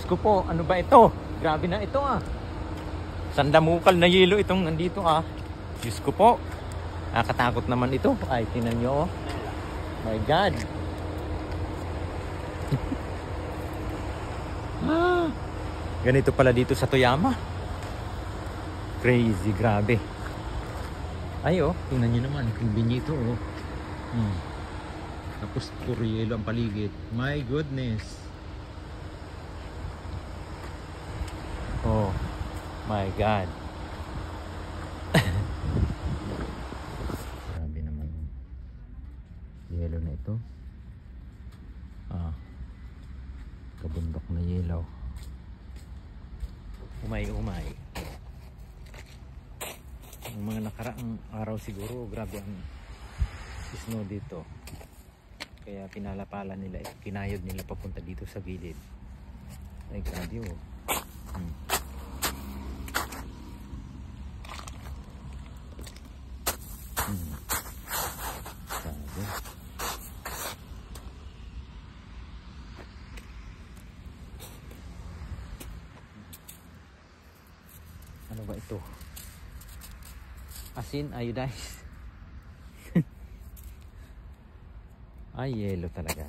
Diyos ko po, ano ba ito? Grabe na ito ah. Sandamukal na yelo itong nandito ah. Diyos ko po. Nakakatakot naman ito. Ay, tingnan nyo oh. My God. Ganito pala dito sa Toyama. Crazy, grabe. Ay oh, tingnan nyo naman. Kilbin ito oh. Tapos puro yelo ang paligid. My goodness. Oh my God. Grabe naman. Yelo na ito. Kabundok na yelo. Umay. Yung mga nakaraang araw siguro, grabe ang snow dito. Kaya pinalapala nila, kinayod nila papunta dito sa gilid. Ay grabe oh. Grabe. Ano ba ito? Asin, iodized. Ay, yelo talaga.